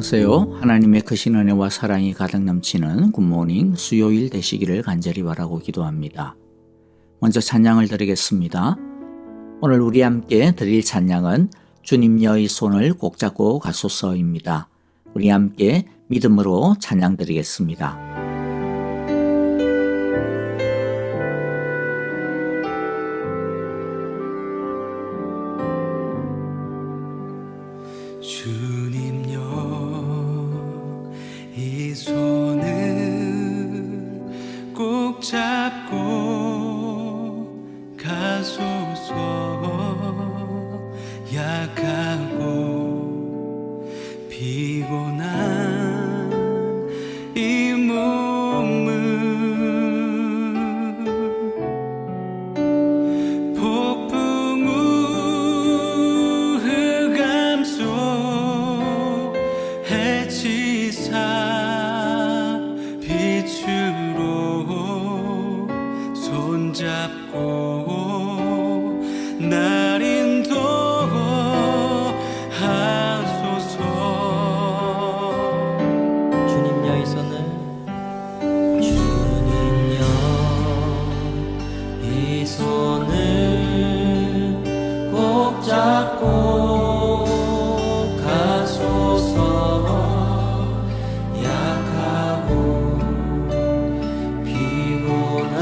안녕하세요. 하나님의 크신 은혜와 사랑이 가득 넘치는 굿모닝 수요일 되시기를 간절히 바라고 기도합니다. 먼저 찬양을 드리겠습니다. 오늘 우리 함께 드릴 찬양은 주님여의 손을 꼭 잡고 가소서입니다. 우리 함께 믿음으로 찬양 드리겠습니다. 주님여 이 손을 꼭 잡고 가소서. 약하고 피곤한 이 몸은 폭풍 우 흑암 속 해치사 빛으로 손잡고 날 인도하소서. 주님여 이 손을 이 손을 꼭 잡고 가소서. 약하고 피곤한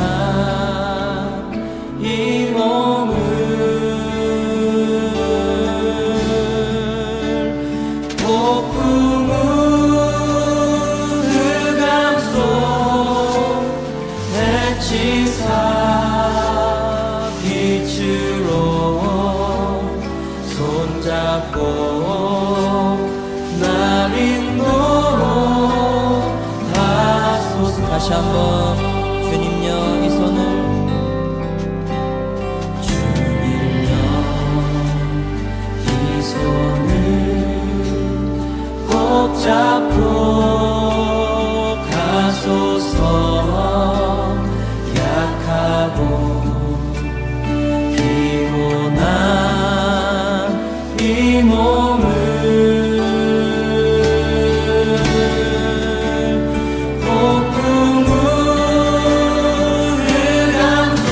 이 몸을 폭풍 우 흑암 속 해치사 빛으로 손잡고 날 인도하소서. 다시 한번 주님여 이 손을 이 손을 꼭 잡고 가소서. 약하고 피곤한 이 몸을 폭풍 우 흑암 속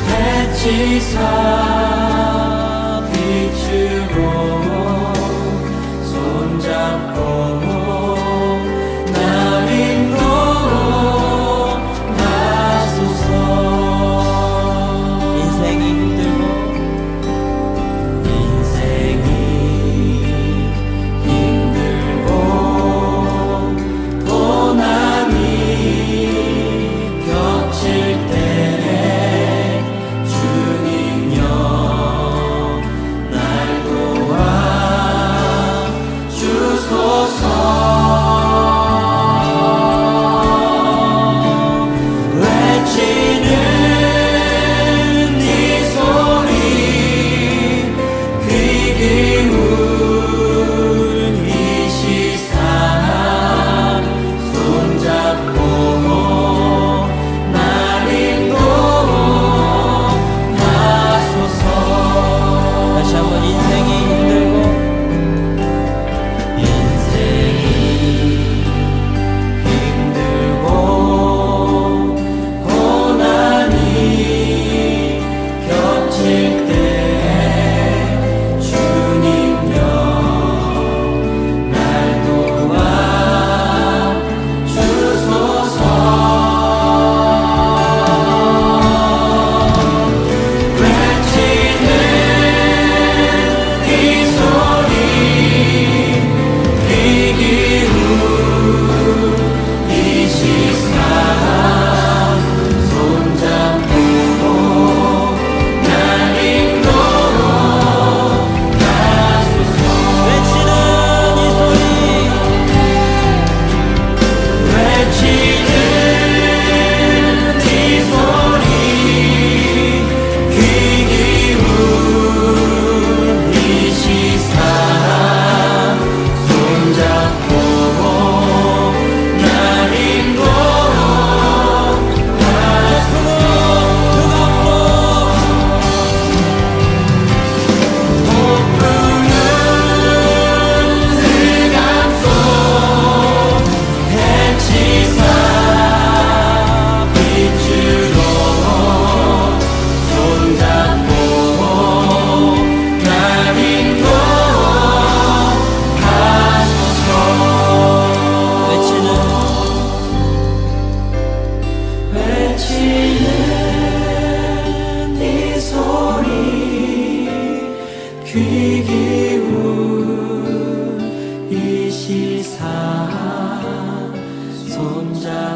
해치사 빛으로 손잡고 날 인도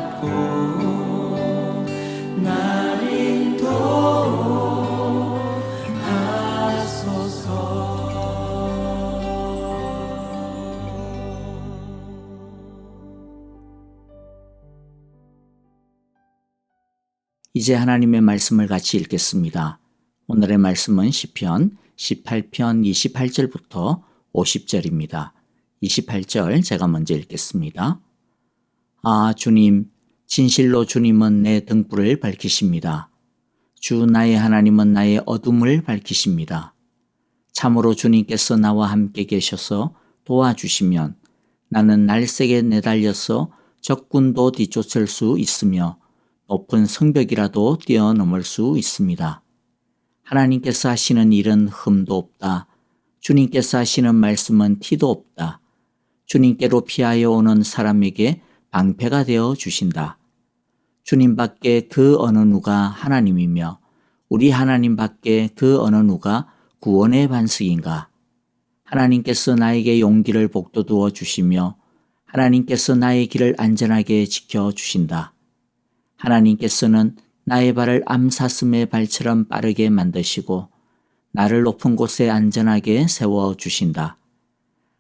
잡고 날 이제 하나님의 말씀을 같이 읽겠습니다. 오늘의 말씀은 시편 18편 28절부터 50절입니다. 28절 제가 먼저 읽겠습니다. 아, 주님, 진실로 주님은 내 등불을 밝히십니다. 주 나의 하나님은 나의 어둠을 밝히십니다. 참으로 주님께서 나와 함께 계셔서 도와주시면 나는 날쌔게 내달려서 적군도 뒤쫓을 수 있으며 높은 성벽이라도 뛰어넘을 수 있습니다. 하나님께서 하시는 일은 흠도 없다. 주님께서 하시는 말씀은 티도 없다. 주님께로 피하여 오는 사람에게 방패가 되어 주신다. 주님 밖에 그 어느 누가 하나님이며 우리 하나님 밖에 그 어느 누가 구원의 반석인가. 하나님께서 나에게 용기를 복돋워 주시며 하나님께서 나의 길을 안전하게 지켜주신다. 하나님께서는 나의 발을 암사슴의 발처럼 빠르게 만드시고 나를 높은 곳에 안전하게 세워주신다.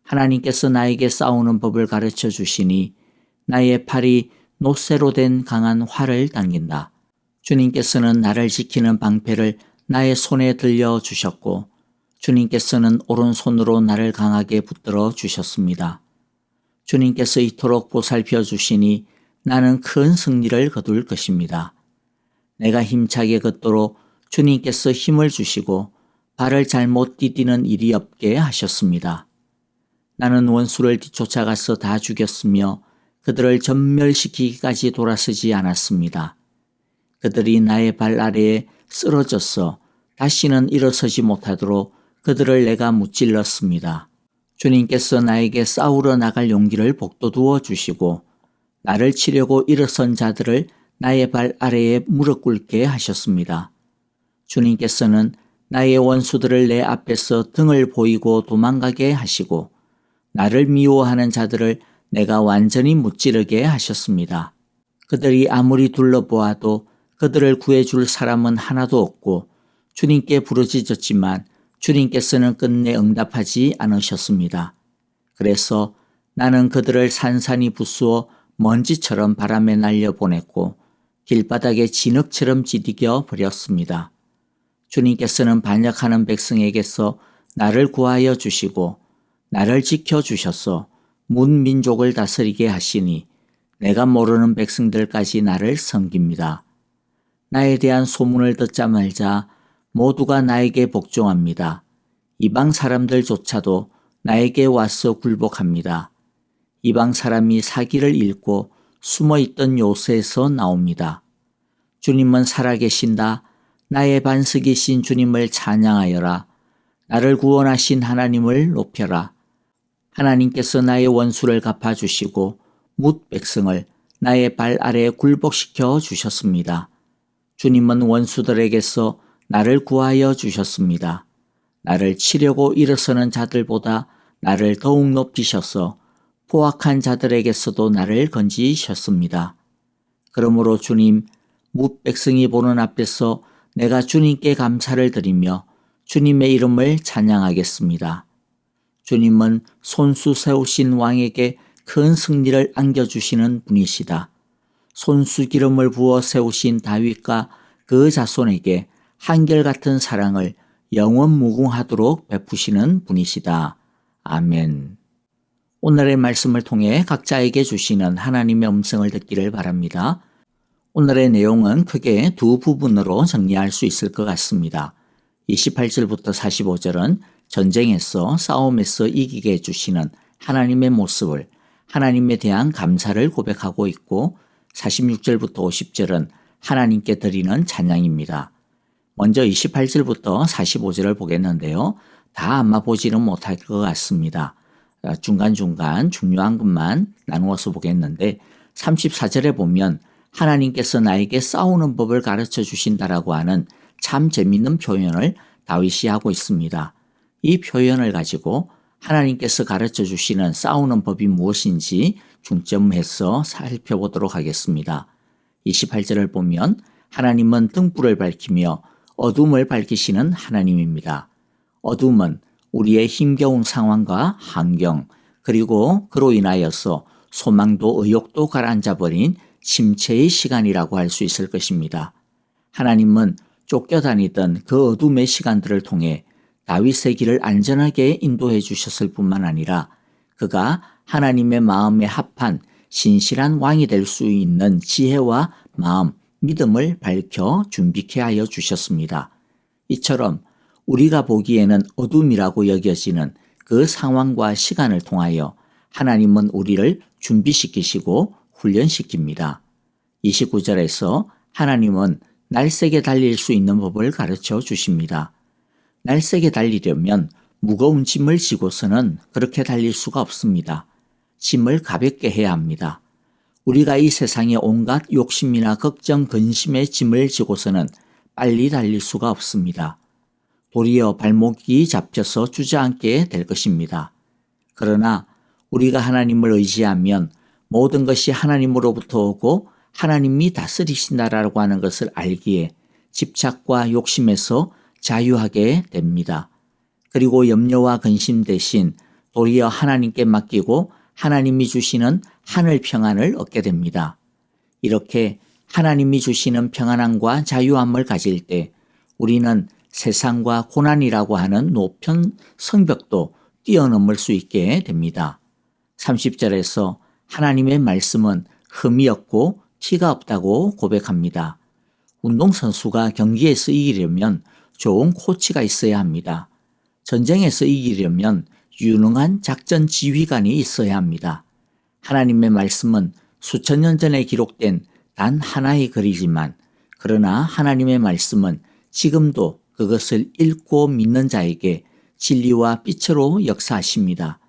하나님께서 나에게 싸우는 법을 가르쳐 주시니 나의 팔이 노쇠로 된 강한 활을 당긴다. 주님께서는 나를 지키는 방패를 나의 손에 들려주셨고 주님께서는 오른손으로 나를 강하게 붙들어 주셨습니다. 주님께서 이토록 보살펴 주시니 나는 큰 승리를 거둘 것입니다. 내가 힘차게 걷도록 주님께서 힘을 주시고 발을 잘못 디디는 일이 없게 하셨습니다. 나는 원수를 뒤쫓아가서 다 죽였으며 그들을 전멸시키기까지 돌아서지 않았습니다. 그들이 나의 발 아래에 쓰러졌어 다시는 일어서지 못하도록 그들을 내가 무찔렀습니다. 주님께서 나에게 싸우러 나갈 용기를 복돋워 주시고 나를 치려고 일어선 자들을 나의 발 아래에 무릎 꿇게 하셨습니다. 주님께서는 나의 원수들을 내 앞에서 등을 보이고 도망가게 하시고 나를 미워하는 자들을 내가 완전히 무찌르게 하셨습니다. 그들이 아무리 둘러보아도 그들을 구해줄 사람은 하나도 없고 주님께 부르짖었지만 주님께서는 끝내 응답하지 않으셨습니다. 그래서 나는 그들을 산산이 부수어 먼지처럼 바람에 날려보냈고 길바닥에 진흙처럼 지디겨 버렸습니다. 주님께서는 반역하는 백성에게서 나를 구하여 주시고 나를 지켜주셔서 문민족을 다스리게 하시니 내가 모르는 백성들까지 나를 섬깁니다. 나에 대한 소문을 듣자마자 모두가 나에게 복종합니다. 이방 사람들조차도 나에게 와서 굴복합니다. 이방 사람이 사기를 잃고 숨어있던 요새에서 나옵니다. 주님은 살아계신다. 나의 반석이신 주님을 찬양하여라. 나를 구원하신 하나님을 높여라. 하나님께서 나의 원수를 갚아주시고 뭇 백성을 나의 발 아래에 굴복시켜 주셨습니다. 주님은 원수들에게서 나를 구하여 주셨습니다. 나를 치려고 일어서는 자들보다 나를 더욱 높이셔서 포악한 자들에게서도 나를 건지셨습니다. 그러므로 주님, 뭇 백성이 보는 앞에서 내가 주님께 감사를 드리며 주님의 이름을 찬양하겠습니다. 주님은 손수 세우신 왕에게 큰 승리를 안겨주시는 분이시다. 손수 기름을 부어 세우신 다윗과 그 자손에게 한결같은 사랑을 영원 무궁하도록 베푸시는 분이시다. 아멘. 오늘의 말씀을 통해 각자에게 주시는 하나님의 음성을 듣기를 바랍니다. 오늘의 내용은 크게 두 부분으로 정리할 수 있을 것 같습니다. 28절부터 45절은 전쟁에서 싸움에서 이기게 해주시는 하나님의 모습을 하나님에 대한 감사를 고백하고 있고 46절부터 50절은 하나님께 드리는 찬양입니다. 먼저 28절부터 45절을 보겠는데요. 다 아마 보지는 못할 것 같습니다. 중간중간 중요한 것만 나누어서 보겠는데 34절에 보면 하나님께서 나에게 싸우는 법을 가르쳐 주신다라고 하는 참 재미있는 표현을 다윗이 하고 있습니다. 이 표현을 가지고 하나님께서 가르쳐 주시는 싸우는 법이 무엇인지 중점해서 살펴보도록 하겠습니다. 28절을 보면 하나님은 등불을 밝히며 어둠을 밝히시는 하나님입니다. 어둠은 우리의 힘겨운 상황과 환경 그리고 그로 인하여서 소망도 의욕도 가라앉아버린 침체의 시간이라고 할 수 있을 것입니다. 하나님은 쫓겨다니던 그 어둠의 시간들을 통해 다윗의 길을 안전하게 인도해 주셨을 뿐만 아니라 그가 하나님의 마음에 합한 신실한 왕이 될 수 있는 지혜와 마음, 믿음을 밝혀 준비케 하여 주셨습니다. 이처럼 우리가 보기에는 어둠이라고 여겨지는 그 상황과 시간을 통하여 하나님은 우리를 준비시키시고 훈련시킵니다. 29절에서 하나님은 날쌔게 달릴 수 있는 법을 가르쳐 주십니다. 날쌔게 달리려면 무거운 짐을 지고서는 그렇게 달릴 수가 없습니다. 짐을 가볍게 해야 합니다. 우리가 이 세상의 온갖 욕심이나 걱정, 근심의 짐을 지고서는 빨리 달릴 수가 없습니다. 도리어 발목이 잡혀서 주저앉게 될 것입니다. 그러나 우리가 하나님을 의지하면 모든 것이 하나님으로부터 오고 하나님이 다스리신다라고 하는 것을 알기에 집착과 욕심에서 자유하게 됩니다. 그리고 염려와 근심 대신 도리어 하나님께 맡기고 하나님이 주시는 하늘 평안을 얻게 됩니다. 이렇게 하나님이 주시는 평안함과 자유함을 가질 때 우리는 세상과 고난이라고 하는 높은 성벽도 뛰어넘을 수 있게 됩니다. 30절에서 하나님의 말씀은 흠이 없고 티가 없다고 고백합니다. 운동선수가 경기에서 이기려면 좋은 코치가 있어야 합니다. 전쟁에서 이기려면 유능한 작전 지휘관이 있어야 합니다. 하나님의 말씀은 수천 년 전에 기록된 단 하나의 글이지만 그러나 하나님의 말씀은 지금도 그것을 읽고 믿는 자에게 진리와 빛으로 역사하십니다.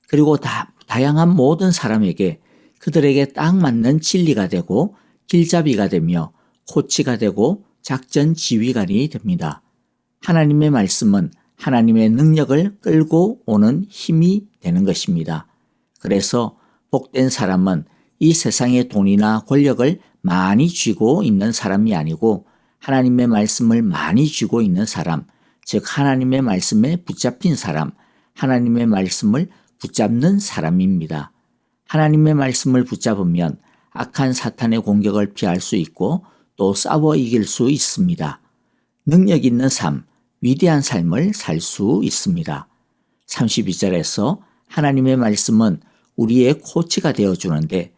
그리고 다양한 모든 사람에게 그들에게 딱 맞는 진리가 되고 길잡이가 되며 코치가 되고 작전 지휘관이 됩니다. 하나님의 말씀은 하나님의 능력을 끌고 오는 힘이 되는 것입니다. 그래서 복된 사람은 이 세상의 돈이나 권력을 많이 쥐고 있는 사람이 아니고 하나님의 말씀을 많이 쥐고 있는 사람, 즉 하나님의 말씀에 붙잡힌 사람, 하나님의 말씀을 붙잡는 사람입니다. 하나님의 말씀을 붙잡으면 악한 사탄의 공격을 피할 수 있고 또 싸워 이길 수 있습니다. 능력 있는 삶, 위대한 삶을 살 수 있습니다. 32절에서 하나님의 말씀은 우리의 코치가 되어주는데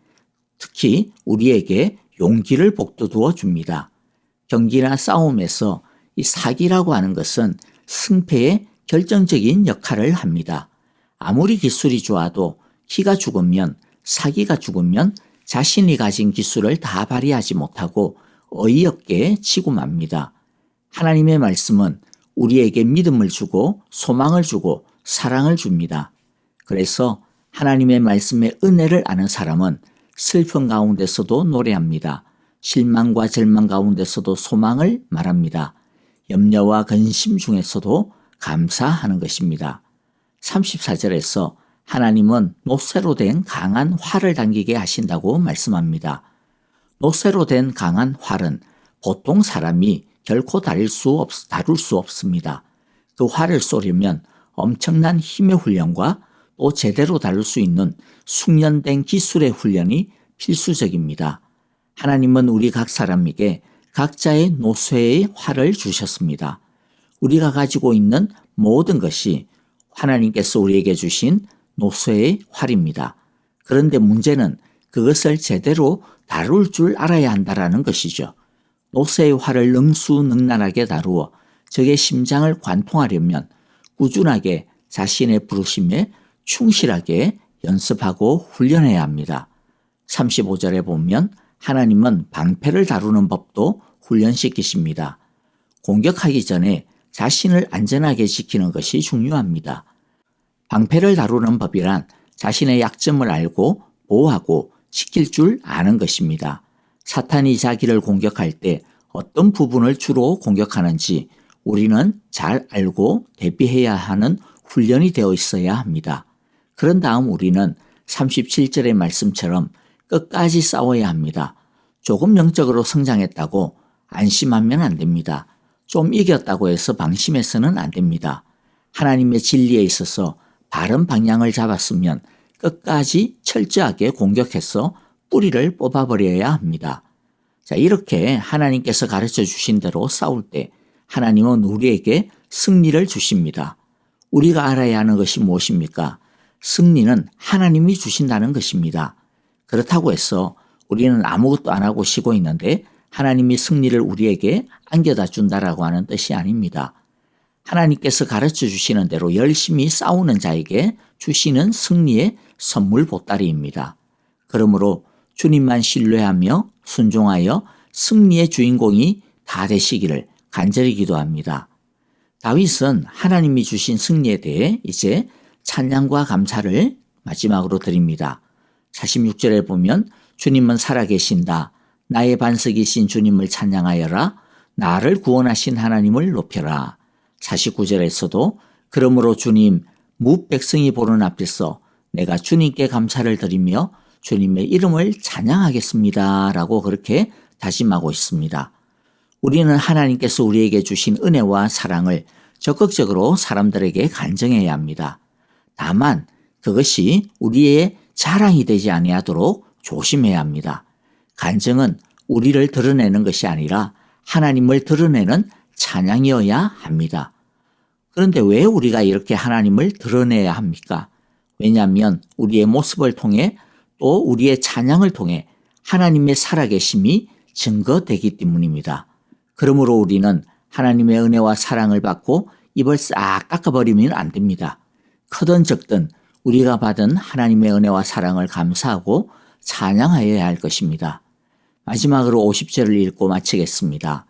특히 우리에게 용기를 북돋워 줍니다. 경기나 싸움에서 이 사기라고 하는 것은 승패에 결정적인 역할을 합니다. 아무리 기술이 좋아도 기가 죽으면 사기가 죽으면 자신이 가진 기술을 다 발휘하지 못하고 어이없게 치고 맙니다. 하나님의 말씀은 우리에게 믿음을 주고 소망을 주고 사랑을 줍니다. 그래서 하나님의 말씀의 은혜를 아는 사람은 슬픔 가운데서도 노래합니다. 실망과 절망 가운데서도 소망을 말합니다. 염려와 근심 중에서도 감사하는 것입니다. 34절에서 하나님은 노쇠로 된 강한 활을 당기게 하신다고 말씀합니다. 노쇠로 된 강한 활은 보통 사람이 결코 다룰 수 없습니다. 그 활을 쏘려면 엄청난 힘의 훈련과 또 제대로 다룰 수 있는 숙련된 기술의 훈련이 필수적입니다. 하나님은 우리 각 사람에게 각자의 노쇠의 활을 주셨습니다. 우리가 가지고 있는 모든 것이 하나님께서 우리에게 주신 노쇠의 활입니다. 그런데 문제는 그것을 제대로 다룰 줄 알아야 한다는 것이죠. 노쇠의 활을 능수능란하게 다루어 적의 심장을 관통하려면 꾸준하게 자신의 부르심에 충실하게 연습하고 훈련해야 합니다. 35절에 보면 하나님은 방패를 다루는 법도 훈련시키십니다. 공격하기 전에 자신을 안전하게 지키는 것이 중요합니다. 방패를 다루는 법이란 자신의 약점을 알고 보호하고 지킬 줄 아는 것입니다. 사탄이 자기를 공격할 때 어떤 부분을 주로 공격하는지 우리는 잘 알고 대비해야 하는 훈련이 되어 있어야 합니다. 그런 다음 우리는 37절의 말씀처럼 끝까지 싸워야 합니다. 조금 영적으로 성장했다고 안심하면 안 됩니다. 좀 이겼다고 해서 방심해서는 안 됩니다. 하나님의 진리에 있어서 바른 방향을 잡았으면 끝까지 철저하게 공격해서 뿌리를 뽑아버려야 합니다. 자, 이렇게 하나님께서 가르쳐 주신 대로 싸울 때 하나님은 우리에게 승리를 주십니다. 우리가 알아야 하는 것이 무엇입니까? 승리는 하나님이 주신다는 것입니다. 그렇다고 해서 우리는 아무것도 안 하고 쉬고 있는데 하나님이 승리를 우리에게 안겨다 준다라고 하는 뜻이 아닙니다. 하나님께서 가르쳐 주시는 대로 열심히 싸우는 자에게 주시는 승리의 선물 보따리입니다. 그러므로 주님만 신뢰하며 순종하여 승리의 주인공이 다 되시기를 간절히 기도합니다. 다윗은 하나님이 주신 승리에 대해 이제 찬양과 감사를 마지막으로 드립니다. 46절에 보면 주님은 살아계신다. 나의 반석이신 주님을 찬양하여라. 나를 구원하신 하나님을 높여라. 49절에서도 그러므로 주님 무백성이 보는 앞에서 내가 주님께 감사를 드리며 주님의 이름을 찬양하겠습니다. 라고 그렇게 다짐하고 있습니다. 우리는 하나님께서 우리에게 주신 은혜와 사랑을 적극적으로 사람들에게 간증해야 합니다. 다만 그것이 우리의 자랑이 되지 아니하도록 조심해야 합니다. 간증은 우리를 드러내는 것이 아니라 하나님을 드러내는 찬양이어야 합니다. 그런데 왜 우리가 이렇게 하나님을 드러내야 합니까? 왜냐하면 우리의 모습을 통해 또 우리의 찬양을 통해 하나님의 살아계심이 증거되기 때문입니다. 그러므로 우리는 하나님의 은혜와 사랑을 받고 입을 싹 닦아버리면 안 됩니다. 크든 적든 우리가 받은 하나님의 은혜와 사랑을 감사하고 찬양하여야 할 것입니다. 마지막으로 50절을 읽고 마치겠습니다.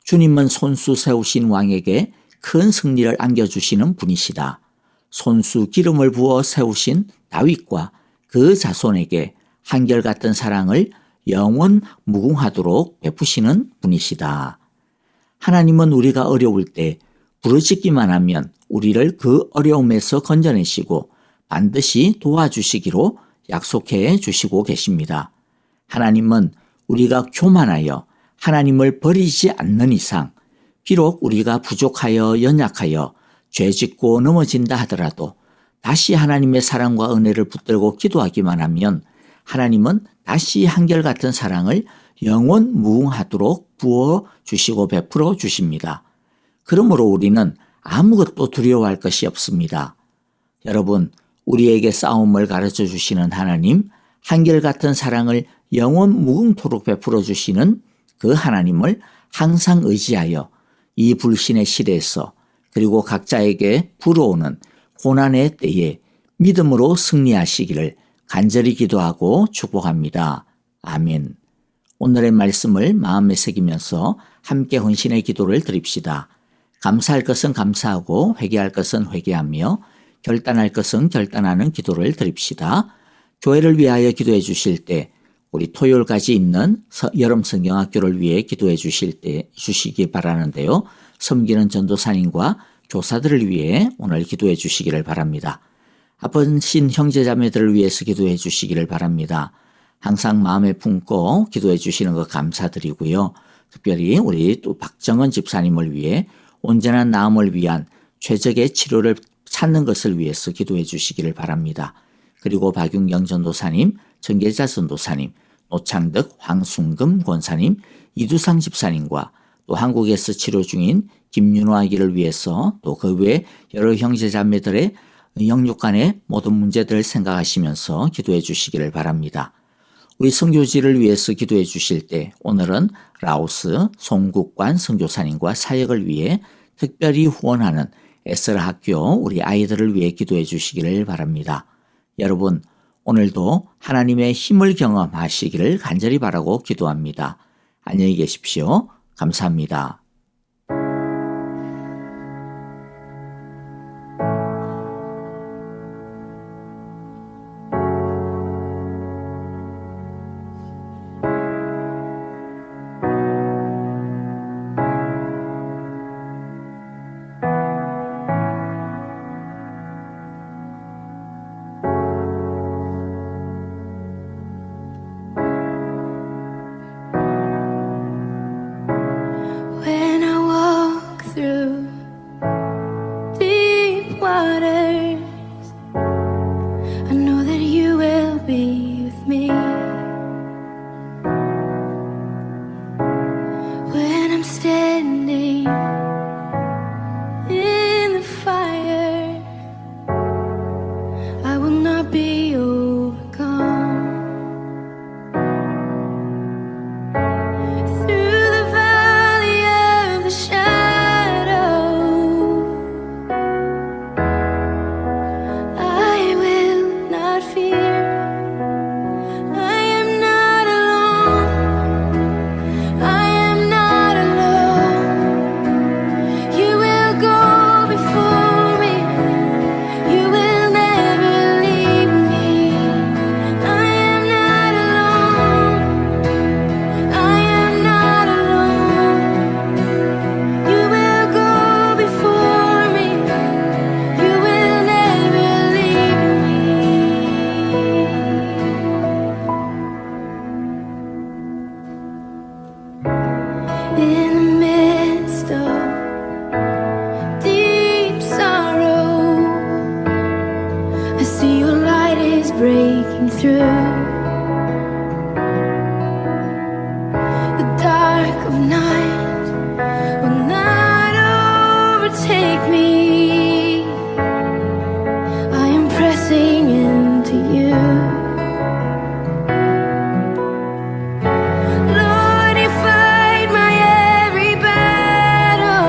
주님은 손수 세우신 왕에게 큰 승리를 안겨주시는 분이시다. 손수 기름을 부어 세우신 다윗과 그 자손에게 한결같은 사랑을 영원 무궁하도록 베푸시는 분이시다. 하나님은 우리가 어려울 때 부르짖기만 하면 우리를 그 어려움에서 건져내시고 반드시 도와주시기로 약속해 주시고 계십니다. 하나님은 우리가 교만하여 하나님을 버리지 않는 이상 비록 우리가 부족하여 연약하여 죄짓고 넘어진다 하더라도 다시 하나님의 사랑과 은혜를 붙들고 기도하기만 하면 하나님은 다시 한결같은 사랑을 영원 무궁하도록 부어주시고 베풀어 주십니다. 그러므로 우리는 아무것도 두려워할 것이 없습니다. 여러분, 우리에게 싸움을 가르쳐 주시는 하나님, 한결같은 사랑을 영원 무궁토록 베풀어 주시는 그 하나님을 항상 의지하여 이 불신의 시대에서 그리고 각자에게 불어오는 고난의 때에 믿음으로 승리하시기를 간절히 기도하고 축복합니다. 아멘. 오늘의 말씀을 마음에 새기면서 함께 헌신의 기도를 드립시다. 감사할 것은 감사하고 회개할 것은 회개하며 결단할 것은 결단하는 기도를 드립시다. 교회를 위하여 기도해 주실 때 우리 토요일까지 있는 여름 성경학교를 위해 기도해 주시기 바라는데요. 섬기는 전도사님과 교사들을 위해 오늘 기도해 주시기를 바랍니다. 아프신 형제자매들을 위해서 기도해 주시기를 바랍니다. 항상 마음에 품고 기도해 주시는 것 감사드리고요. 특별히 우리 또 박정은 집사님을 위해 온전한 나음을 위한 최적의 치료를 찾는 것을 위해서 기도해 주시기를 바랍니다. 그리고 박윤경 전도사님, 정계자 전도사님, 노창덕, 황순금 권사님, 이두상 집사님과 또 한국에서 치료 중인 김윤호 아기를 위해서 또 그 외 여러 형제자매들의 영육 간의 모든 문제들을 생각하시면서 기도해 주시기를 바랍니다. 우리 선교지를 위해서 기도해 주실 때 오늘은 라오스 송국관 선교사님과 사역을 위해 특별히 후원하는 에스라 학교 우리 아이들을 위해 기도해 주시기를 바랍니다. 여러분, 오늘도 하나님의 힘을 경험하시기를 간절히 바라고 기도합니다. 안녕히 계십시오. 감사합니다. through the dark of night will not overtake me. I am pressing into you. Lord, you fight my every battle,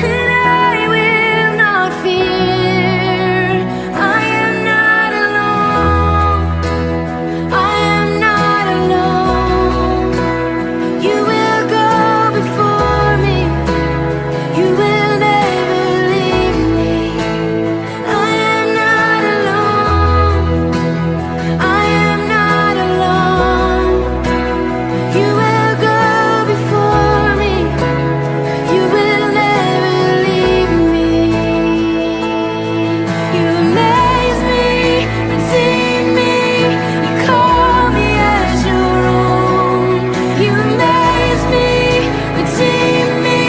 and I will not fear. I am not alone. I am not alone. You will go before me. You will never leave me. I am not alone. I am not alone. You will go before me. You will never leave me. You amaze me, redeem me. You call me as your own. You amaze me, redeem me.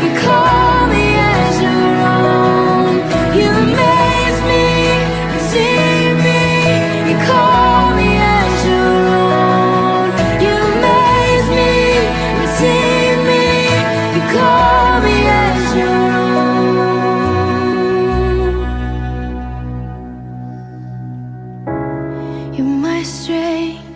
You call me as your own. You amaze me, redeem me. You call me as your own. You amaze me, redeem me. You call me as your own. You're my strength.